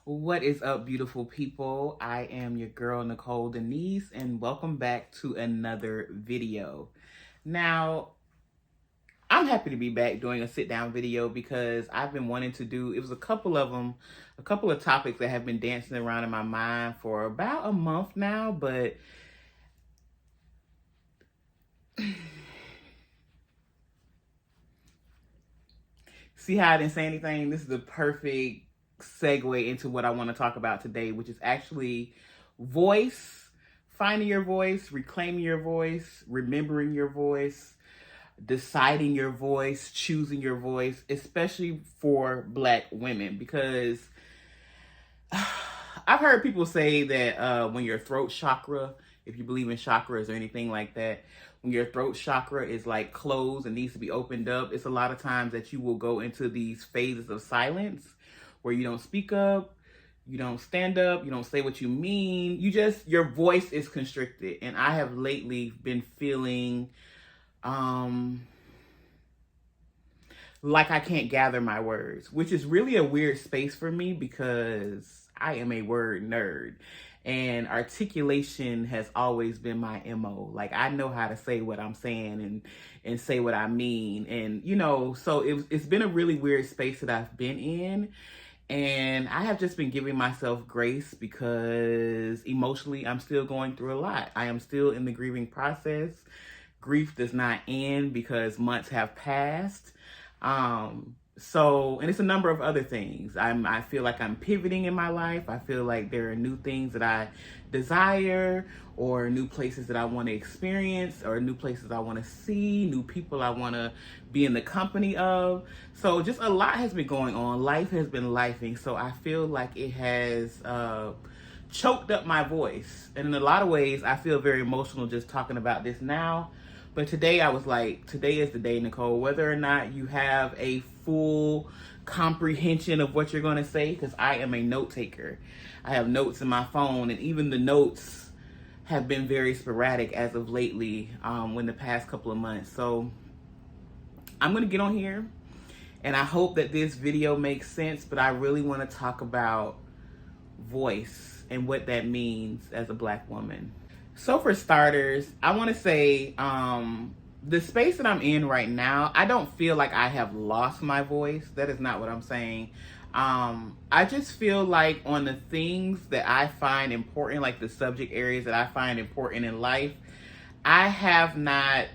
What is up, beautiful people? I am your girl, Nicole Denise, and welcome back to another video. Now, I'm happy to be back doing a sit-down video because I've been wanting to do, it was a couple of them, a couple of topics that have been dancing around in my mind for about a month now, but see how I didn't say anything? This is the perfect segue into what I want to talk about today, which is actually voice, finding your voice, reclaiming your voice, remembering your voice, deciding your voice, choosing your voice, especially for Black women, because I've heard people say that when your throat chakra, if you believe in chakras or anything like that, when your throat chakra is like closed and needs to be opened up, it's a lot of times that you will go into these phases of silence where you don't speak up, you don't stand up, you don't say what you mean. Your voice is constricted. And I have lately been feeling like I can't gather my words, which is really a weird space for me because I am a word nerd and articulation has always been my MO. Like I know how to say what I'm saying and say what I mean. And so it's been a really weird space that I've been in. And I have just been giving myself grace because emotionally I'm still going through a lot. I am still in the grieving process. Grief does not end because months have passed. And it's a number of other things. I feel like I'm pivoting in my life. I feel like there are new things that I desire, or new places that I want to experience, or new places I want to see, new people I want to be in the company of. So just a lot has been going on. Life has been lifing. So I feel like it has choked up my voice. And in a lot of ways, I feel very emotional just talking about this now. But today I was like, today is the day, Nicole, whether or not you have a full comprehension of what you're going to say, because I am a note taker. I have notes in my phone, and even the notes have been very sporadic as of lately, in the past couple of months. So I'm going to get on here, and I hope that this video makes sense, but I really want to talk about voice and what that means as a Black woman. So for starters, I want to say the space that I'm in right now, I don't feel like I have lost my voice. That is not what I'm saying. I just feel like on the things that I find important, like the subject areas that I find important in life, I have not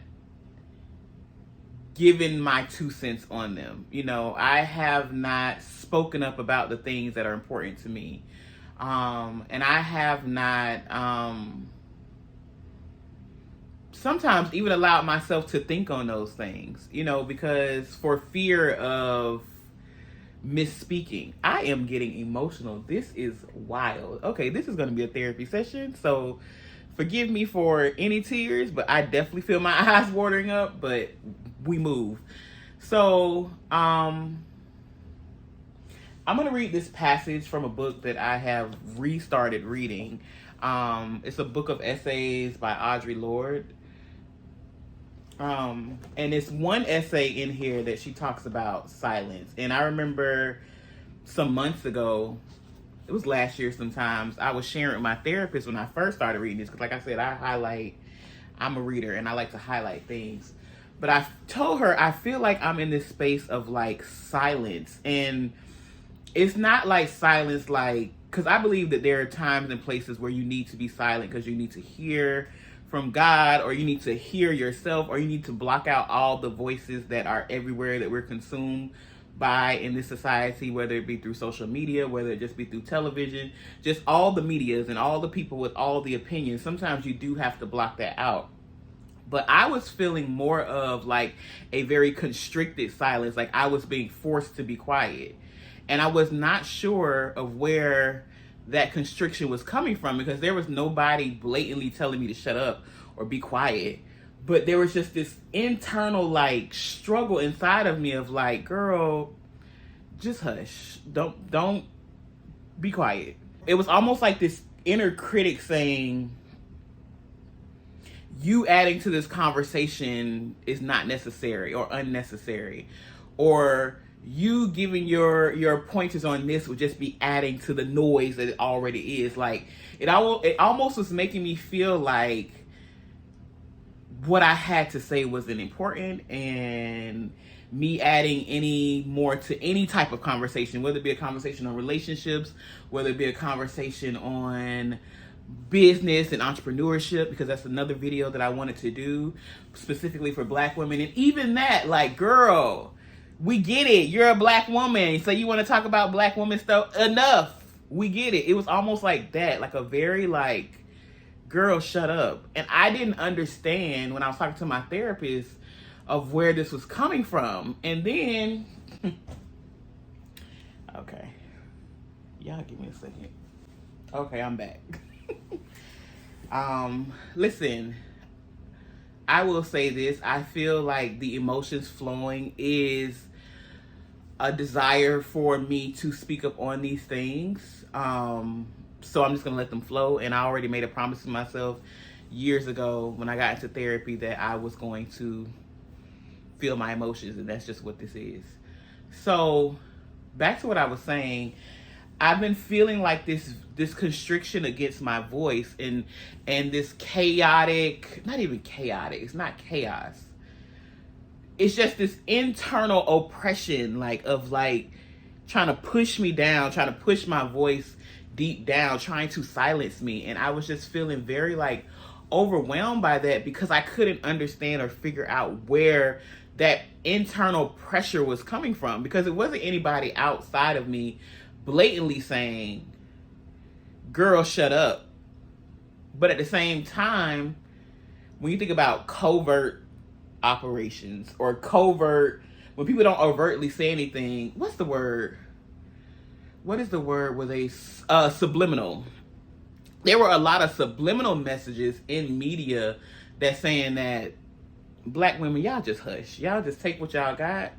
given my 2 cents on them. I have not spoken up about the things that are important to me. And I have not sometimes even allowed myself to think on those things, because for fear of misspeaking. I am getting emotional. This is wild. Okay, this is going to be a therapy session, so forgive me for any tears, but I definitely feel my eyes watering up, but we move. So, I'm going to read this passage from a book that I have restarted reading. It's a book of essays by Audre Lorde. And it's one essay in here that she talks about silence. And I remember some months ago, it was last year sometimes, I was sharing with my therapist when I first started reading this. Because like I said, I'm a reader and I like to highlight things. But I told her, I feel like I'm in this space of like silence. And it's not like silence like, because I believe that there are times and places where you need to be silent because you need to hear from God, or you need to hear yourself, or you need to block out all the voices that are everywhere that we're consumed by in this society, whether it be through social media, whether it just be through television, just all the medias and all the people with all the opinions. Sometimes you do have to block that out. But I was feeling more of like a very constricted silence, like I was being forced to be quiet. And I was not sure of where that constriction was coming from, because there was nobody blatantly telling me to shut up or be quiet. But there was just this internal like struggle inside of me of like, girl, just hush. Don't be quiet. It was almost like this inner critic saying, you adding to this conversation is not necessary or unnecessary, or you giving your pointers on this would just be adding to the noise that it already is. Like it almost was making me feel like what I had to say wasn't important, and me adding any more to any type of conversation, whether it be a conversation on relationships, whether it be a conversation on business and entrepreneurship, because that's another video that I wanted to do specifically for Black women. And even that, like, girl, we get it. You're a Black woman, so you want to talk about Black woman stuff. Enough. We get it. It was almost like that, like a very like, girl, shut up. And I didn't understand when I was talking to my therapist of where this was coming from. And then, okay, y'all give me a second. Okay, I'm back. Listen, I will say this. I feel like the emotions flowing is a desire for me to speak up on these things. So I'm just gonna let them flow. And I already made a promise to myself years ago when I got into therapy that I was going to feel my emotions, and that's just what this is. So back to what I was saying, I've been feeling like this constriction against my voice, and this chaotic, not even chaotic, it's not chaos. It's just this internal oppression, like of like trying to push me down, trying to push my voice deep down, trying to silence me. And I was just feeling very like overwhelmed by that, because I couldn't understand or figure out where that internal pressure was coming from, because it wasn't anybody outside of me blatantly saying, girl, shut up. But at the same time, when you think about covert operations or covert, when people don't overtly say anything, what's the word? What is the word where they, subliminal. There were a lot of subliminal messages in media that's saying that Black women, y'all just hush. Y'all just take what y'all got.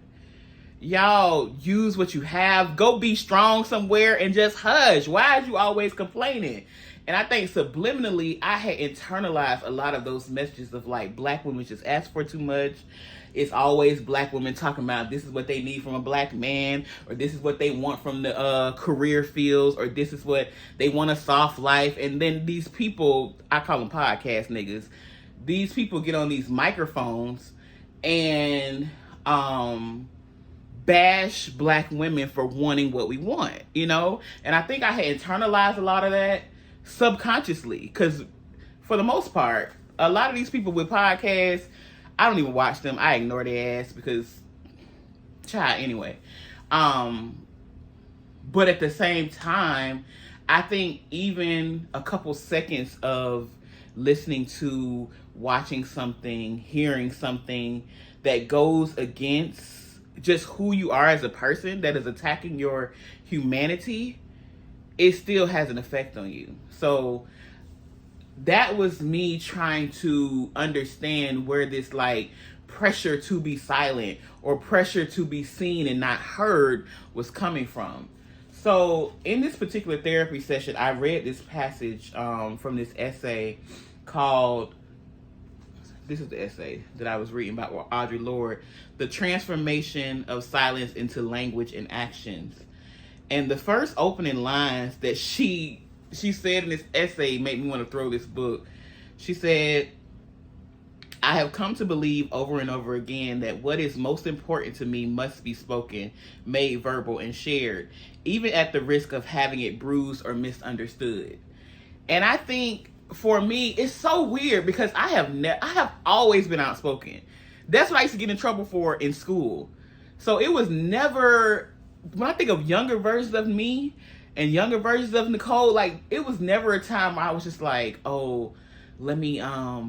Y'all use what you have. Go be strong somewhere and just hush. Why is you always complaining? And I think subliminally, I had internalized a lot of those messages of like, Black women just ask for too much. It's always Black women talking about this is what they need from a Black man, or this is what they want from the career fields, or this is what they want, a soft life. And then these people, I call them podcast niggas, these people get on these microphones and bash Black women for wanting what we want, you know? And I think I had internalized a lot of that subconsciously, because for the most part, a lot of these people with podcasts, I don't even watch them. I ignore their ass because, child, anyway. But at the same time, I think even a couple seconds of listening to, watching something, hearing something that goes against just who you are as a person, that is attacking your humanity, it still has an effect on you. So that was me trying to understand where this like pressure to be silent or pressure to be seen and not heard was coming from. So in this particular therapy session, I read this passage from this essay called, this is the essay that I was reading about Audre Lorde, The Transformation of Silence into Language and Actions. And the first opening lines that she said in this essay made me want to throw this book. She said, I have come to believe over and over again that what is most important to me must be spoken, made verbal, and shared, even at the risk of having it bruised or misunderstood. And I think for me, it's so weird because I have always been outspoken. That's what I used to get in trouble for in school. So it was never, when I think of younger versions of me and younger versions of Nicole, like it was never a time where I was just like, oh, let me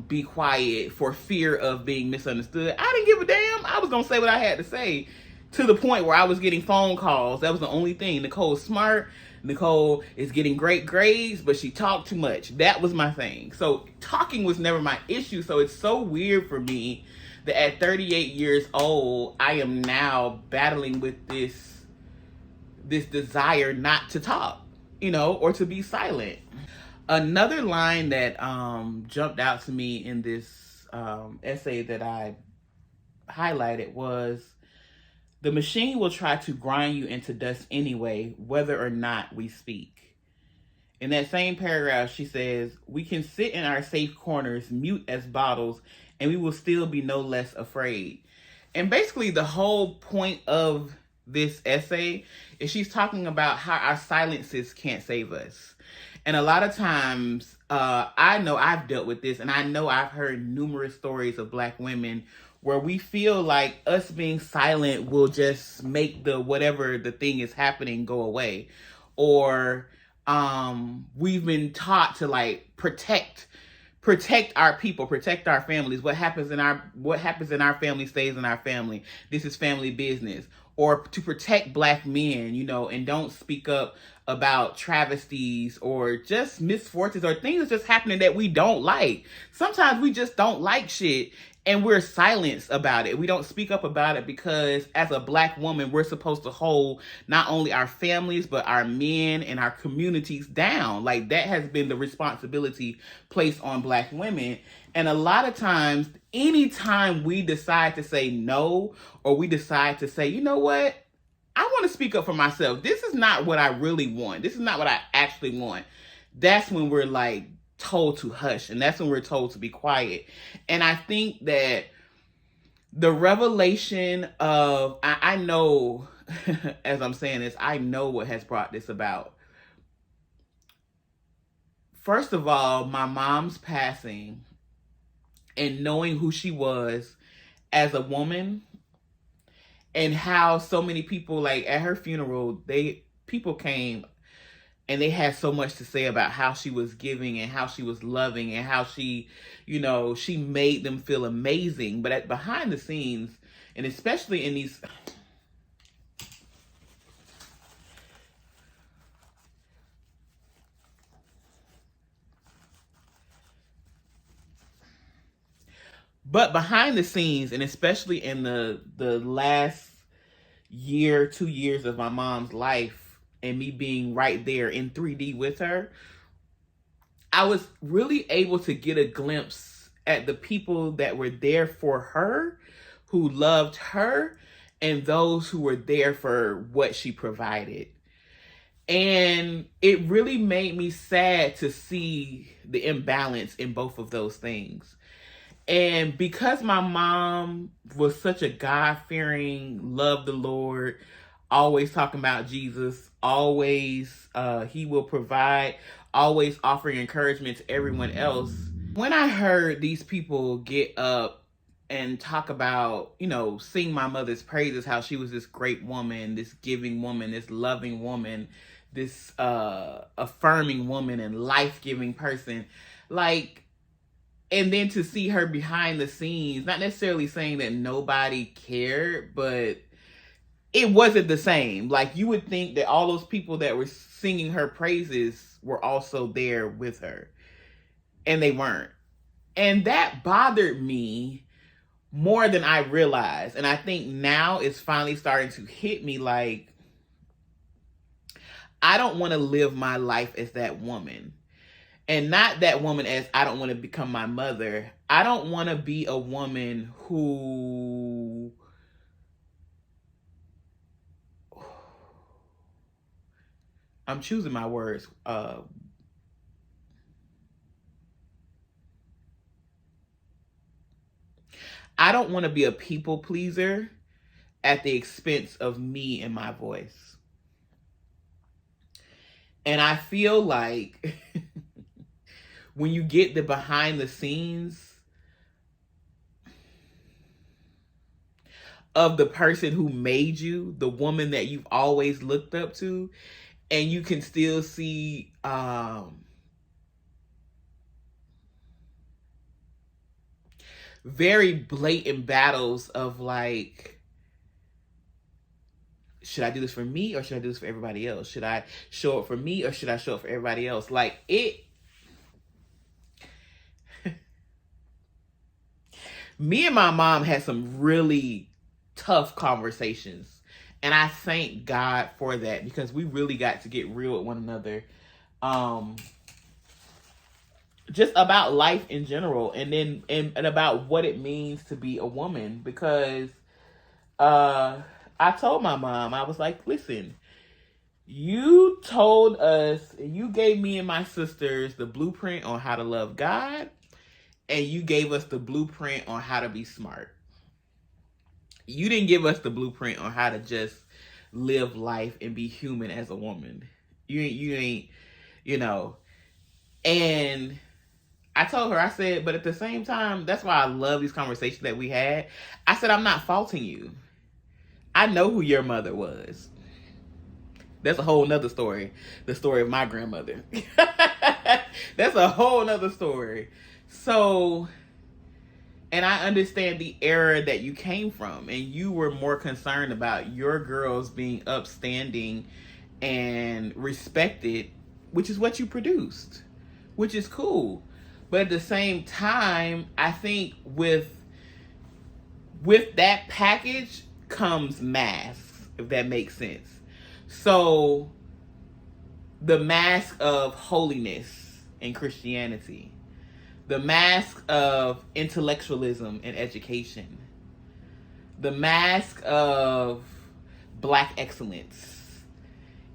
be quiet for fear of being misunderstood. I didn't give a damn. I was gonna say what I had to say, to the point where I was getting phone calls. That was the only thing. Nicole's smart. Nicole is getting great grades, but she talked too much. That was my thing. So talking was never my issue. So it's so weird for me that at 38 years old, I am now battling with this desire not to talk, you know, or to be silent. Another line that jumped out to me in this essay that I highlighted was, The machine will try to grind you into dust anyway, whether or not we speak. In that same paragraph, she says, we can sit in our safe corners, mute as bottles, and we will still be no less afraid. And basically, the whole point of this essay is she's talking about how our silences can't save us. And a lot of times, I know I've dealt with this, and I know I've heard numerous stories of Black women where we feel like us being silent will just make the whatever the thing is happening go away. Or we've been taught to like protect our people, protect our families. What happens in our family stays in our family. This is family business. Or to protect Black men, you know, and don't speak up about travesties or just misfortunes or things that's just happening that we don't like. Sometimes we just don't like shit and we're silenced about it. We don't speak up about it because as a Black woman, we're supposed to hold not only our families, but our men and our communities down. Like that has been the responsibility placed on Black women. And a lot of times, anytime we decide to say no, or we decide to say, you know what, I want to speak up for myself. This is not what I really want. This is not what I actually want. That's when we're like told to hush. And that's when we're told to be quiet. And I think that the revelation of, I know, as I'm saying this, I know what has brought this about. First of all, my mom's passing and knowing who she was as a woman, and how so many people, like at her funeral, people came and they had so much to say about how she was giving and how she was loving and how she, you know, she made them feel amazing. But behind the scenes, and especially in these, but behind the scenes, and especially in the last year, 2 years of my mom's life and me being right there in 3D with her, I was really able to get a glimpse at the people that were there for her, who loved her, and those who were there for what she provided. And it really made me sad to see the imbalance in both of those things. And because my mom was such a God-fearing, loved the Lord, always talking about Jesus, always he will provide, always offering encouragement to everyone else. When I heard these people get up and talk about, you know, sing my mother's praises, how she was this great woman, this giving woman, this loving woman, this affirming woman and life-giving person, like, and then to see her behind the scenes, not necessarily saying that nobody cared, but it wasn't the same. Like, you would think that all those people that were singing her praises were also there with her, and they weren't. And that bothered me more than I realized. And I think now it's finally starting to hit me like, I don't want to live my life as that woman. And not that woman as I don't want to become my mother. I don't want to be a woman who I'm choosing my words. I don't want to be a people pleaser at the expense of me and my voice. And I feel like when you get the behind the scenes of the person who made you, the woman that you've always looked up to, and you can still see very blatant battles of like, should I do this for me or should I do this for everybody else? Should I show up for me or should I show up for everybody else? Like me and my mom had some really tough conversations. And I thank God for that, because we really got to get real with one another. Just about life in general, and then and about what it means to be a woman. Because I told my mom, I was like, listen, you told us, you gave me and my sisters the blueprint on how to love God, and you gave us the blueprint on how to be smart. You didn't give us the blueprint on how to just live life and be human as a woman. You ain't, you know. And I told her, I said, but at the same time, that's why I love these conversations that we had. I said, I'm not faulting you. I know who your mother was. That's a whole nother story. The story of my grandmother. That's a whole nother story. So, and I understand the era that you came from, and you were more concerned about your girls being upstanding and respected, which is what you produced, which is cool. But at the same time, I think with that package comes masks, if that makes sense. So the mask of holiness in Christianity, the mask of intellectualism and education, the mask of Black excellence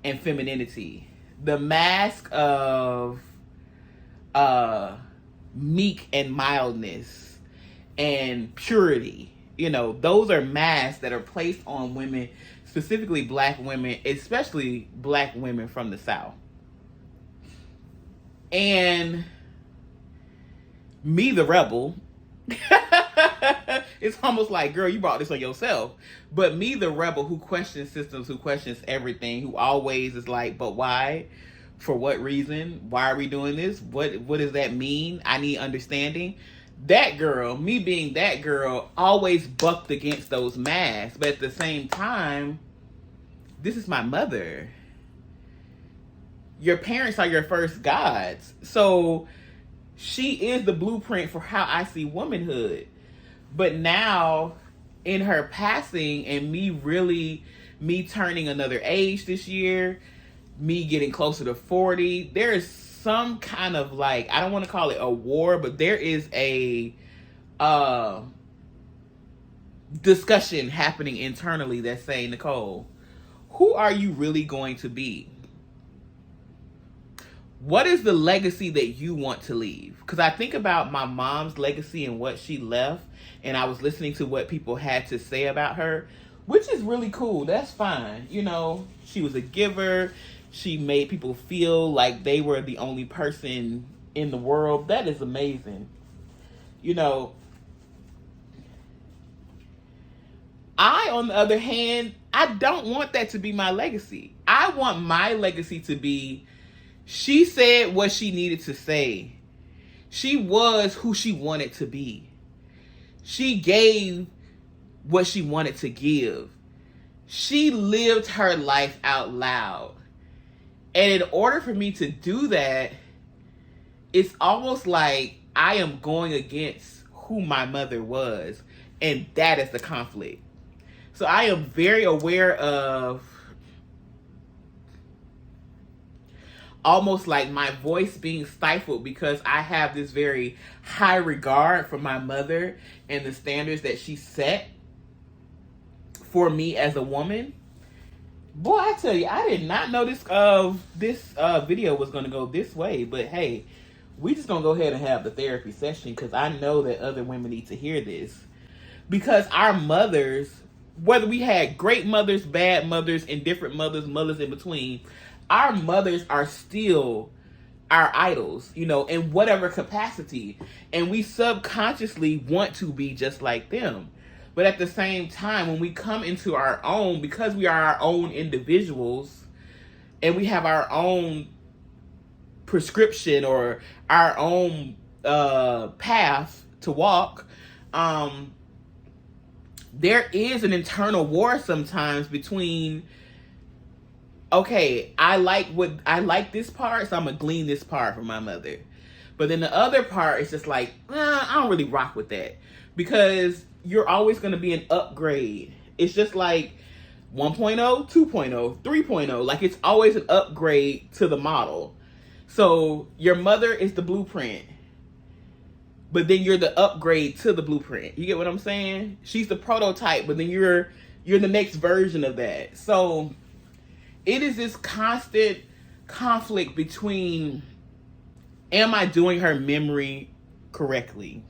and femininity, the mask of meek and mildness and purity. You know, those are masks that are placed on women, specifically Black women, especially Black women from the South. And me, the rebel, it's almost like, girl, you brought this on yourself. But me, the rebel, who questions systems, who questions everything, who always is like, but why? For what reason? Why are we doing this? What does that mean? I need understanding. That girl, me being that girl, always bucked against those masks. But at the same time, this is my mother. Your parents are your first gods. So she is the blueprint for how I see womanhood. But now, in her passing and me turning another age this year, me getting closer to 40, there is some kind of, like, I don't want to call it a war, but there is a discussion happening internally that's saying, Nicole, who are you really going to be? What is the legacy that you want to leave? Because I think about my mom's legacy and what she left, and I was listening to what people had to say about her, which is really cool. That's fine. You know, she was a giver. She made people feel like they were the only person in the world. That is amazing. You know, I, on the other hand, I don't want that to be my legacy. I want my legacy to be, she said what she needed to say. She was who she wanted to be. She gave what she wanted to give. She lived her life out loud. And in order for me to do that, it's almost like I am going against who my mother was. And that is the conflict. So I am very aware of almost like my voice being stifled because I have this very high regard for my mother and the standards that she set for me as a woman. Boy, I tell you, I did not know this video was going to go this way. But hey, we just going to go ahead and have the therapy session because I know that other women need to hear this. Because our mothers, whether we had great mothers, bad mothers, indifferent mothers, mothers in between, our mothers are still our idols, you know, in whatever capacity. And we subconsciously want to be just like them. But at the same time, when we come into our own, because we are our own individuals and we have our own prescription or our own path to walk, there is an internal war sometimes between, okay, I like this part, so I'm gonna glean this part from my mother. But then the other part is just like, I don't really rock with that. Because you're always gonna be an upgrade. It's just like 1.0, 2.0, 3.0. Like, it's always an upgrade to the model. So your mother is the blueprint, but then you're the upgrade to the blueprint. You get what I'm saying? She's the prototype, but then you're You're the next version of that. So it is this constant conflict between, am I doing her memory correctly?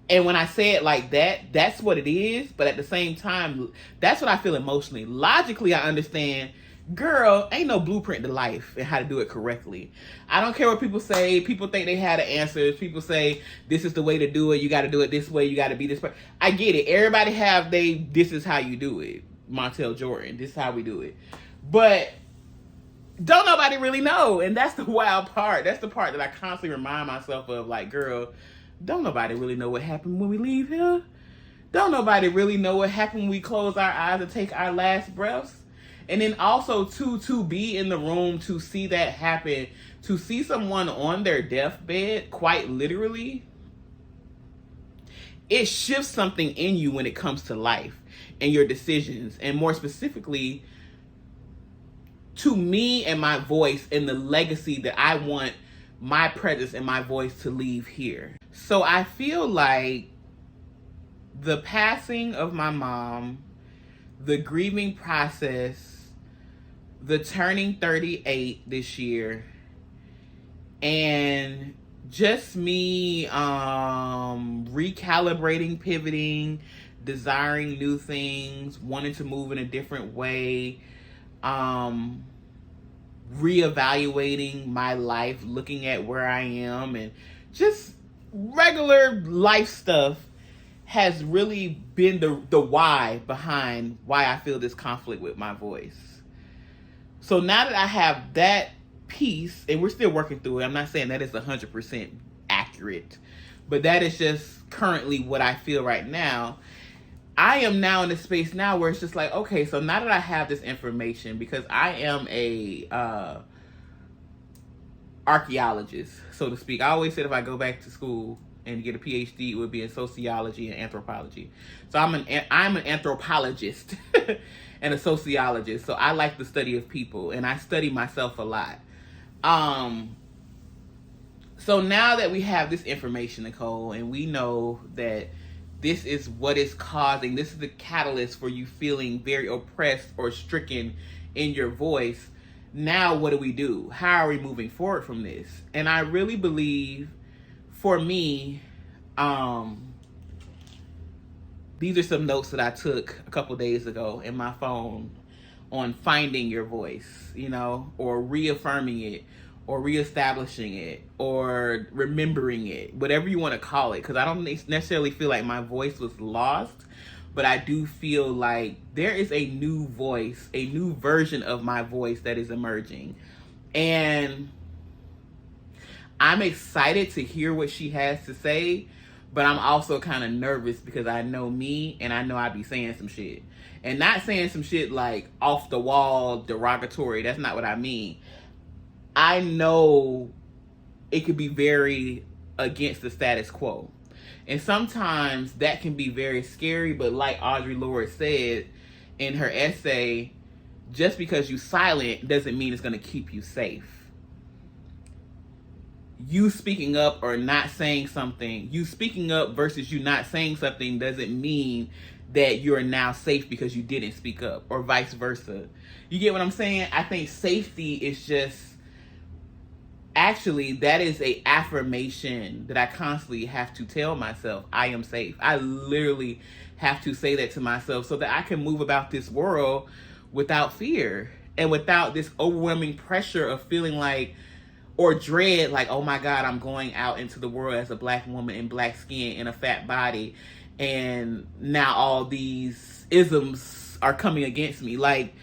And when I say it like that, that's what it is. But at the same time, that's what I feel emotionally. Logically, I understand, girl, ain't no blueprint to life and how to do it correctly. I don't care what people say. People think they have the answers. People say, this is the way to do it. You got to do it this way. You got to be this way. I get it. Everybody have this is how you do it. Montel Jordan, this is how we do it. But don't nobody really know. And that's the wild part. That's the part that I constantly remind myself of, like, girl, don't nobody really know what happened when we leave here. Don't nobody really know what happened when we close our eyes and take our last breaths. And then also to be in the room, to see that happen, to see someone on their deathbed, quite literally, it shifts something in you when it comes to life and your decisions. And more specifically, to me and my voice and the legacy that I want my presence and my voice to leave here. So I feel like the passing of my mom, the grieving process, the turning 38 this year, and just me recalibrating, pivoting, desiring new things, wanting to move in a different way, reevaluating my life, looking at where I am, and just regular life stuff has really been the why behind why I feel this conflict with my voice. So now that I have that piece, and we're still working through it, I'm not saying that it's 100% accurate, but that is just currently what I feel right now. I am now in a space now where it's just like, okay, so now that I have this information, because I am a archaeologist, so to speak. I always said if I go back to school and get a PhD, it would be in sociology and anthropology. So I'm an anthropologist and a sociologist. So I like the study of people, and I study myself a lot. So now that we have this information, Nicole, and we know that this is what is causing, this is the catalyst for you feeling very oppressed or stricken in your voice. Now, what do we do? How are we moving forward from this? And I really believe, for me, these are some notes that I took a couple days ago in my phone on finding your voice, or reaffirming it, or reestablishing it, or remembering it, whatever you want to call it. Because I don't necessarily feel like my voice was lost, but I do feel like there is a new voice, a new version of my voice that is emerging. And I'm excited to hear what she has to say, but I'm also kind of nervous because I know me, and I know I be saying some shit. And not saying some shit like off the wall, derogatory. That's not what I mean. I know it could be very against the status quo. And sometimes that can be very scary, but like Audre Lorde said in her essay, just because you're silent doesn't mean it's going to keep you safe. You speaking up or not saying something, you speaking up versus you not saying something doesn't mean that you're now safe because you didn't speak up, or vice versa. You get what I'm saying? I think safety is just, actually, that is a affirmation that I constantly have to tell myself. I am safe. I literally have to say that to myself so that I can move about this world without fear and without this overwhelming pressure of feeling like, or dread, like, oh my God, I'm going out into the world as a black woman in black skin in a fat body, and now all these isms are coming against me. Like,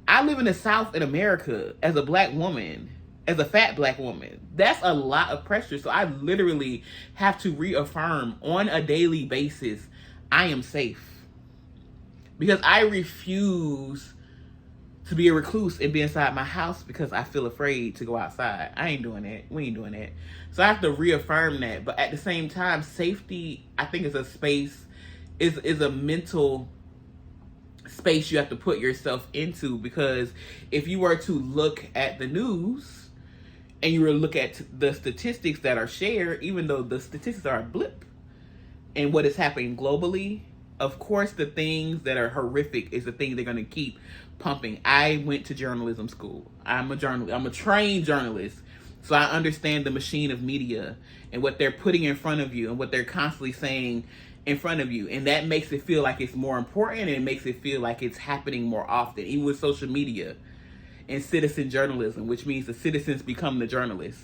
I live in the South in America as a black woman, as a fat black woman. That's a lot of pressure. So I literally have to reaffirm on a daily basis, I am safe. Because I refuse to be a recluse and be inside my house because I feel afraid to go outside. I ain't doing that. We ain't doing that. So I have to reaffirm that. But at the same time, safety, I think, is a space, is a mental space you have to put yourself into. Because if you were to look at the news and you were to look at the statistics that are shared, even though the statistics are a blip, and what is happening globally, of course, the things that are horrific is the thing they're going to keep pumping. I went to journalism school. I'm a trained journalist. So I understand the machine of media and what they're putting in front of you and what they're constantly saying in front of you. And that makes it feel like it's more important, and it makes it feel like it's happening more often, even with social media and citizen journalism, which means the citizens become the journalists.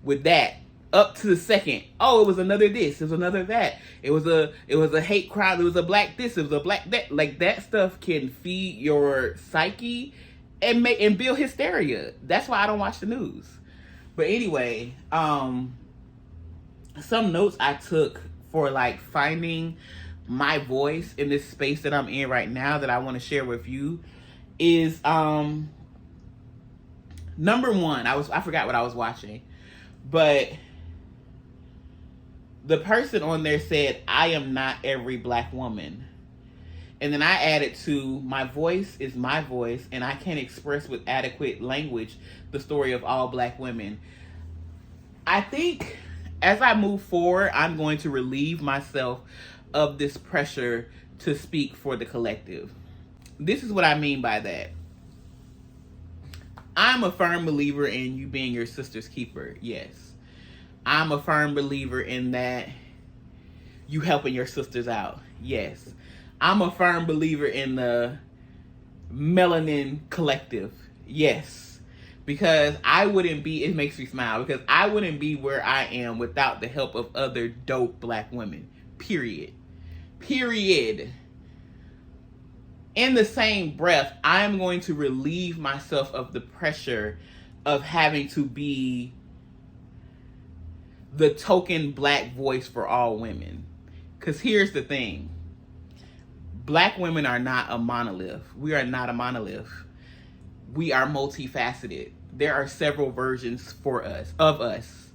With that, up to the second, oh, it was another this, it was another that, it was a hate crime, it was a black this, it was a black that. Like, that stuff can feed your psyche and build hysteria. That's why I don't watch the news. But anyway, some notes I took for like finding my voice in this space that I'm in right now that I want to share with you is number one, I forgot what I was watching, but the person on there said, I am not every black woman. And then I added to, my voice is my voice, and I can express with adequate language the story of all black women. I think as I move forward, I'm going to relieve myself of this pressure to speak for the collective. This is what I mean by that. I'm a firm believer in you being your sister's keeper, yes. I'm a firm believer in that you helping your sisters out, yes. I'm a firm believer in the melanin collective, yes. Because I wouldn't be, it makes me smile, because I wouldn't be where I am without the help of other dope black women, period. Period. In the same breath, I'm going to relieve myself of the pressure of having to be the token black voice for all women. Because here's the thing. Black women are not a monolith. We are not a monolith. We are multifaceted. There are several versions of us.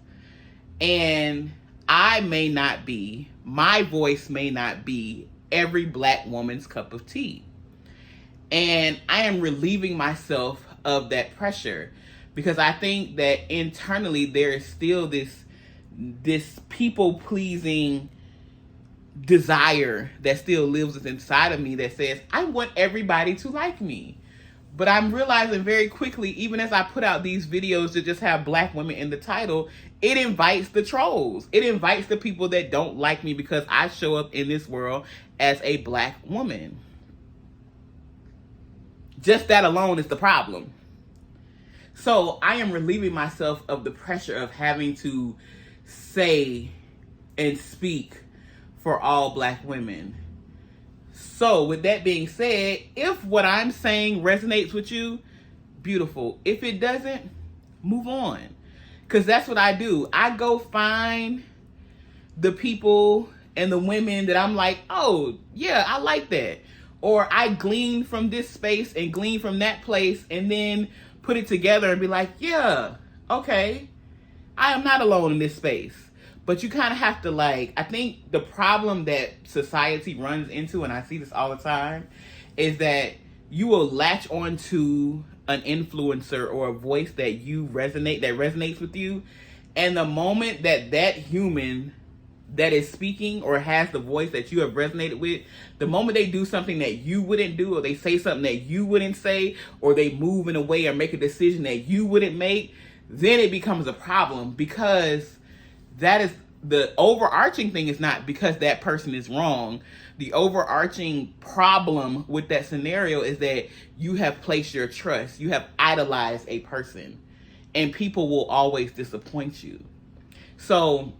And I may not be, my voice may not be every black woman's cup of tea. And I am relieving myself of that pressure, because I think that internally there is still this people-pleasing desire that still lives inside of me that says, I want everybody to like me. But I'm realizing very quickly, even as I put out these videos that just have black women in the title, it invites the trolls. It invites the people that don't like me because I show up in this world as a black woman. Just that alone is the problem. So I am relieving myself of the pressure of having to say and speak for all black women. So with that being said, if what I'm saying resonates with you, beautiful. If it doesn't, move on. Because that's what I do. I go find the people and the women that I'm like, oh, yeah, I like that. Or I glean from this space and glean from that place and then put it together and be like, yeah, okay, I am not alone in this space. But you kind of have to, like, I think the problem that society runs into, and I see this all the time, is that you will latch on to an influencer or a voice that resonates with you. And the moment that human that is speaking or has the voice that you have resonated with, the moment they do something that you wouldn't do, or they say something that you wouldn't say, or they move in a way or make a decision that you wouldn't make, then it becomes a problem. Because that is the overarching thing, is not because that person is wrong. The overarching problem with that scenario is that you have placed your trust, you have idolized a person, and people will always disappoint you. So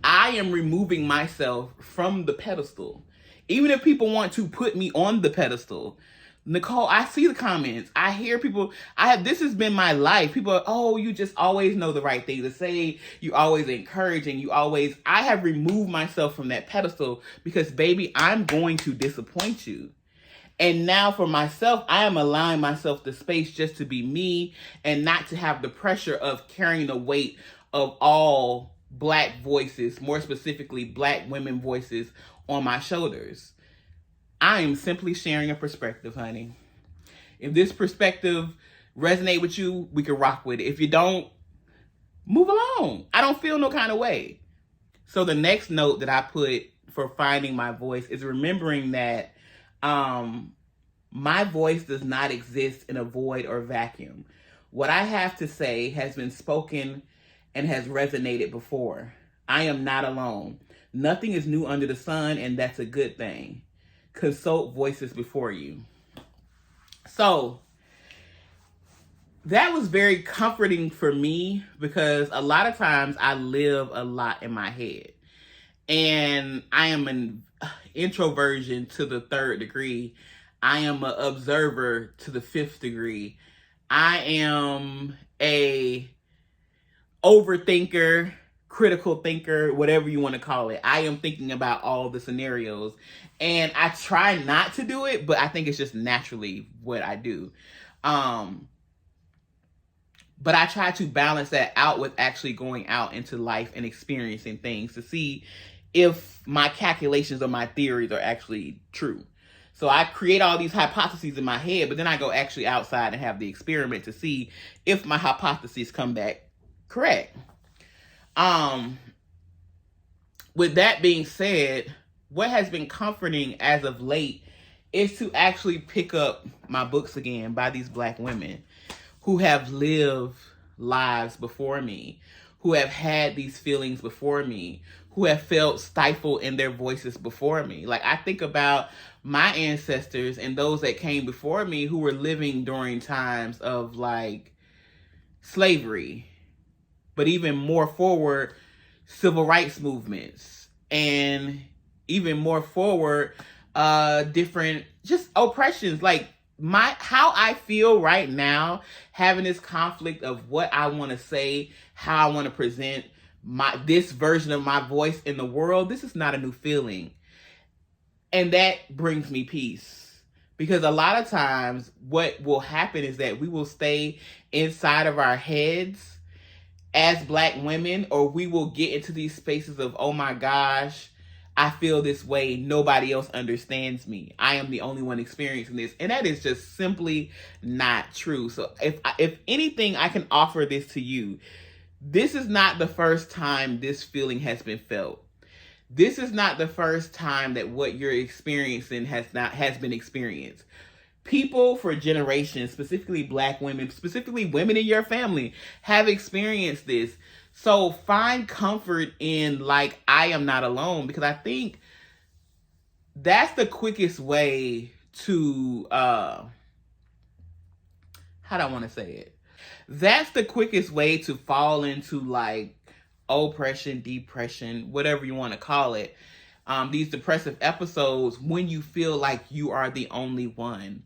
I am removing myself from the pedestal. Even if people want to put me on the pedestal, Nicole, I see the comments. I hear people. This has been my life. People are, oh, you just always know the right thing to say. You always encouraging. I have removed myself from that pedestal because, baby, I'm going to disappoint you. And now for myself, I am allowing myself the space just to be me and not to have the pressure of carrying the weight of all black voices, more specifically black women voices, on my shoulders. I am simply sharing a perspective, honey. If this perspective resonates with you, we can rock with it. If you don't, move along. I don't feel no kind of way. So the next note that I put for finding my voice is remembering that my voice does not exist in a void or vacuum. What I have to say has been spoken and has resonated before. I am not alone. Nothing is new under the sun, and that's a good thing. Consult voices before you. So that was very comforting for me because a lot of times I live a lot in my head. And I am an introversion to the 3rd degree. I am an observer to the 5th degree. I am a overthinker, critical thinker, whatever you want to call it. I am thinking about all the scenarios. And I try not to do it, but I think it's just naturally what I do. But I try to balance that out with actually going out into life and experiencing things to see if my calculations or my theories are actually true. So I create all these hypotheses in my head, but then I go actually outside and have the experiment to see if my hypotheses come back correct. With that being said, what has been comforting as of late is to actually pick up my books again by these Black women who have lived lives before me, who have had these feelings before me, who have felt stifled in their voices before me. Like, I think about my ancestors and those that came before me who were living during times of like slavery, but even more forward, civil rights movements, and even more forward, different just oppressions. Like, how I feel right now, having this conflict of what I want to say, how I want to present this version of my voice in the world, this is not a new feeling. And that brings me peace. Because a lot of times what will happen is that we will stay inside of our heads as Black women, or we will get into these spaces of, oh my gosh, I feel this way. Nobody else understands me. I am the only one experiencing this. And that is just simply not true. So if anything, I can offer this to you. This is not the first time this feeling has been felt. This is not the first time that what you're experiencing has been experienced. People for generations, specifically Black women, specifically women in your family, have experienced this. So find comfort in, like, I am not alone, because I think that's the quickest way to, how do I want to say it? That's the quickest way to fall into like oppression, depression, whatever you want to call it. These depressive episodes when you feel like you are the only one.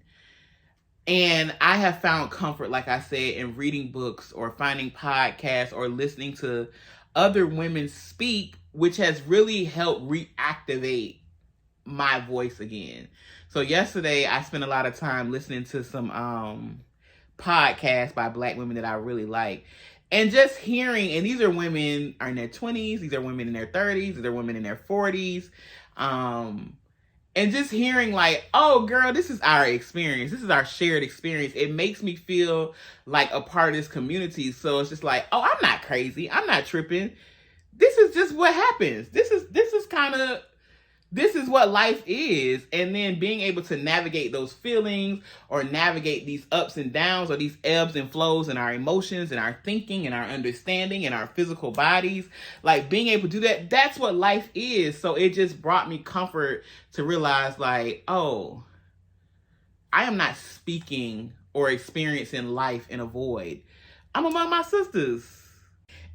And I have found comfort, like I said, in reading books or finding podcasts or listening to other women speak, which has really helped reactivate my voice again. So yesterday, I spent a lot of time listening to some podcasts by Black women that I really like. And just hearing, and these are women are in their 20s, these are women in their 30s, these are women in their 40s. And just hearing like, oh girl, this is our experience. This is our shared experience. It makes me feel like a part of this community. So it's just like, oh, I'm not crazy. I'm not tripping. This is just what happens. This is what life is. And then being able to navigate those feelings or navigate these ups and downs or these ebbs and flows in our emotions and our thinking and our understanding and our physical bodies, like being able to do that, that's what life is. So it just brought me comfort to realize like, oh, I am not speaking or experiencing life in a void. I'm among my sisters.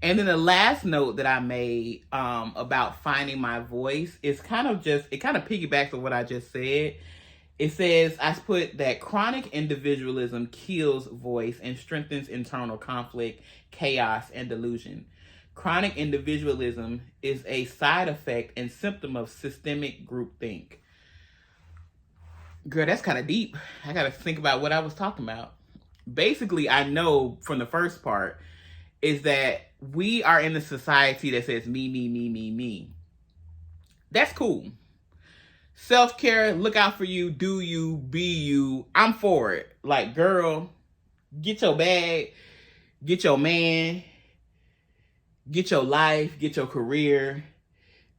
And then the last note that I made about finding my voice is it kind of piggybacks on what I just said. It says, I put that chronic individualism kills voice and strengthens internal conflict, chaos, and delusion. Chronic individualism is a side effect and symptom of systemic groupthink. Girl, that's kind of deep. I got to think about what I was talking about. Basically, I know from the first part is that we are in a society that says me, me, me, me, me. That's cool. Self-care, look out for you, do you, be you. I'm for it. Like, girl, get your bag, get your man, get your life, get your career,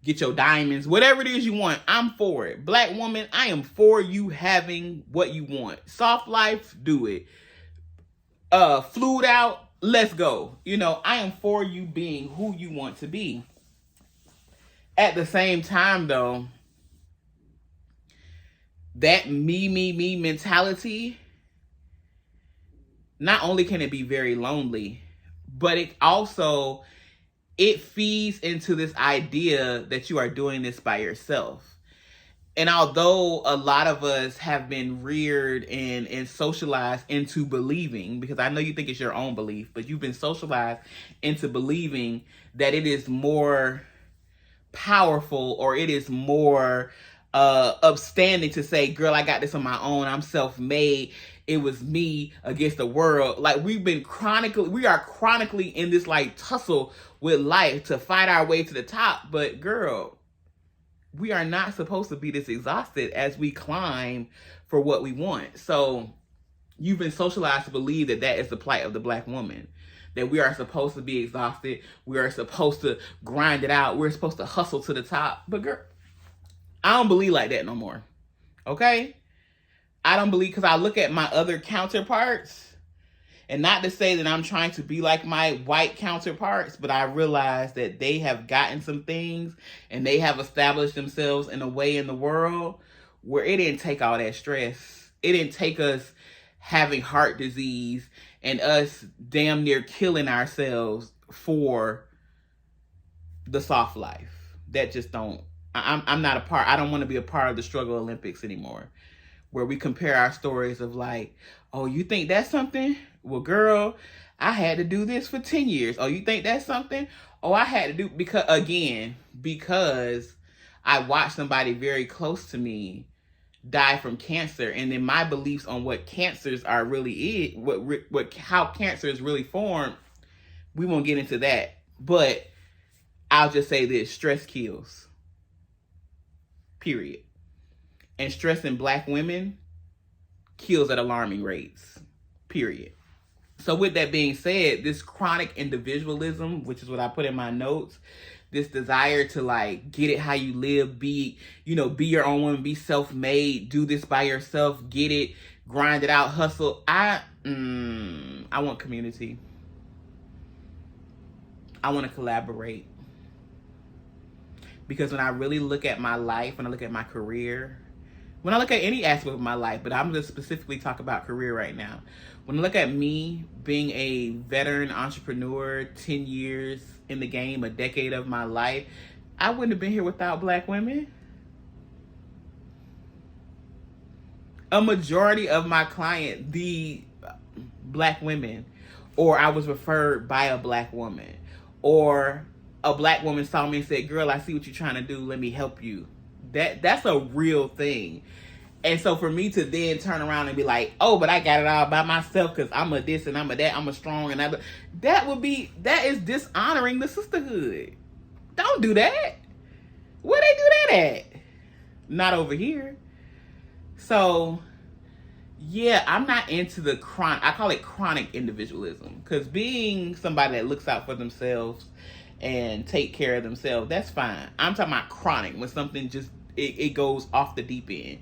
get your diamonds, whatever it is you want. I'm for it. Black woman, I am for you having what you want. Soft life, do it. Flued out, let's go. You know, I am for you being who you want to be. At the same time, though, that me mentality, not only can it be very lonely, but it feeds into this idea that you are doing this by yourself. And although a lot of us have been reared and socialized into believing, because I know you think it's your own belief, but you've been socialized into believing that it is more powerful or it is more upstanding to say, girl, I got this on my own. I'm self-made. It was me against the world. Like we are chronically in this like tussle with life to fight our way to the top. But girl, we are not supposed to be this exhausted as we climb for what we want. So you've been socialized to believe that that is the plight of the Black woman. That we are supposed to be exhausted. We are supposed to grind it out. We're supposed to hustle to the top. But girl, I don't believe like that no more. Okay? I don't believe, because I look at my other counterparts, and not to say that I'm trying to be like my white counterparts, but I realize that they have gotten some things and they have established themselves in a way in the world where it didn't take all that stress. It didn't take us having heart disease and us damn near killing ourselves for the soft life. That just don't, I'm not a part, I don't want to be a part of the struggle Olympics anymore, where we compare our stories of like, oh, you think that's something? Well, girl, I had to do this for 10 years. Oh, you think that's something? Oh, I had to do, because I watched somebody very close to me die from cancer. And then my beliefs on what cancers are really how cancer is really formed, we won't get into that. But I'll just say this, stress kills. Period. And stress in Black women kills at alarming rates. Period. So with that being said, this chronic individualism, which is what I put in my notes, this desire to like get it how you live, be your own woman, be self-made, do this by yourself, get it, grind it out, hustle. I want community. I want to collaborate. Because when I really look at my life, when I look at my career, when I look at any aspect of my life, but I'm just specifically talking about career right now. When I look at me being a veteran entrepreneur, 10 years in the game, a decade of my life, I wouldn't have been here without Black women. A majority of my client, the Black women, or I was referred by a Black woman, or a Black woman saw me and said, girl, I see what you're trying to do. Let me help you. That's a real thing. And so for me to then turn around and be like, oh, but I got it all by myself because I'm a this and I'm a that, I'm a strong and that is dishonoring the sisterhood. Don't do that. Where they do that at? Not over here. So yeah, I'm not into the I call it chronic individualism, because being somebody that looks out for themselves and take care of themselves, that's fine. I'm talking about chronic, when something just, it goes off the deep end.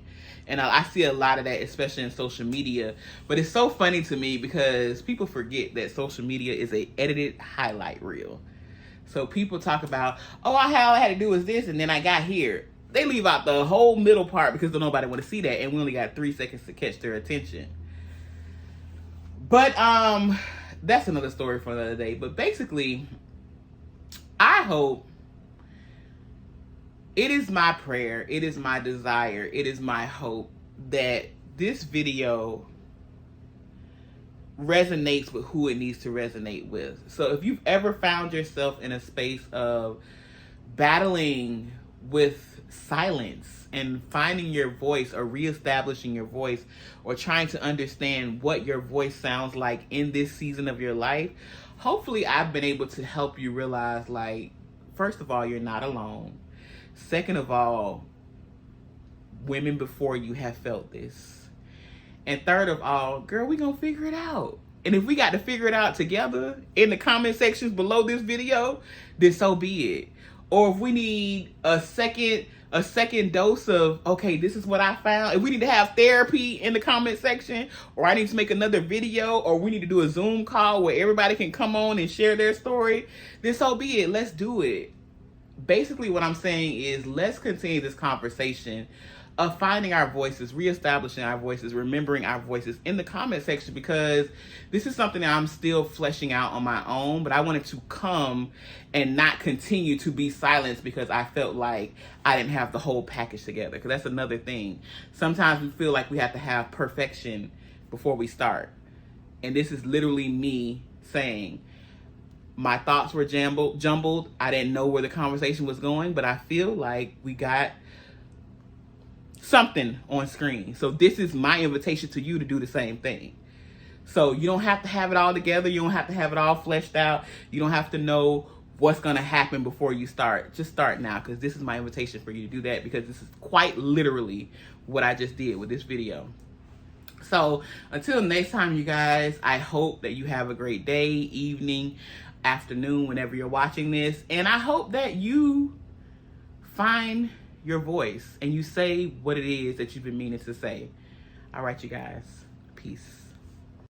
And I see a lot of that, especially in social media. But it's so funny to me because people forget that social media is a edited highlight reel. So people talk about, oh, all I had to do was this, and then I got here. They leave out the whole middle part because nobody want to see that, and we only got 3 seconds to catch their attention. But that's another story for another day. But basically, I hope, it is my prayer, it is my desire, it is my hope that this video resonates with who it needs to resonate with. So if you've ever found yourself in a space of battling with silence and finding your voice or reestablishing your voice or trying to understand what your voice sounds like in this season of your life, hopefully I've been able to help you realize, like, first of all, you're not alone. Second of all, women before you have felt this. And third of all, girl, we gonna figure it out. And if we got to figure it out together in the comment sections below this video, then so be it. or if we need a second dose of, okay, this is what I found, if we need to have therapy in the comment section, or I need to make another video, or we need to do a Zoom call where everybody can come on and share their story, then so be it. Let's do it. Basically what I'm saying is, let's continue this conversation of finding our voices, reestablishing our voices, remembering our voices in the comment section, because this is something that I'm still fleshing out on my own, but I wanted to come and not continue to be silenced because I felt like I didn't have the whole package together. Because that's another thing. Sometimes we feel like we have to have perfection before we start. And this is literally me saying, my thoughts were jumbled. I didn't know where the conversation was going, but I feel like we got something on screen. So this is my invitation to you to do the same thing. So you don't have to have it all together. You don't have to have it all fleshed out. You don't have to know what's going to happen before you start. Just start now, because this is my invitation for you to do that, because this is quite literally what I just did with this video. So until next time, you guys, I hope that you have a great day, evening, afternoon, whenever you're watching this. And I hope that you find your voice and you say what it is that you've been meaning to say. All right, you guys. Peace.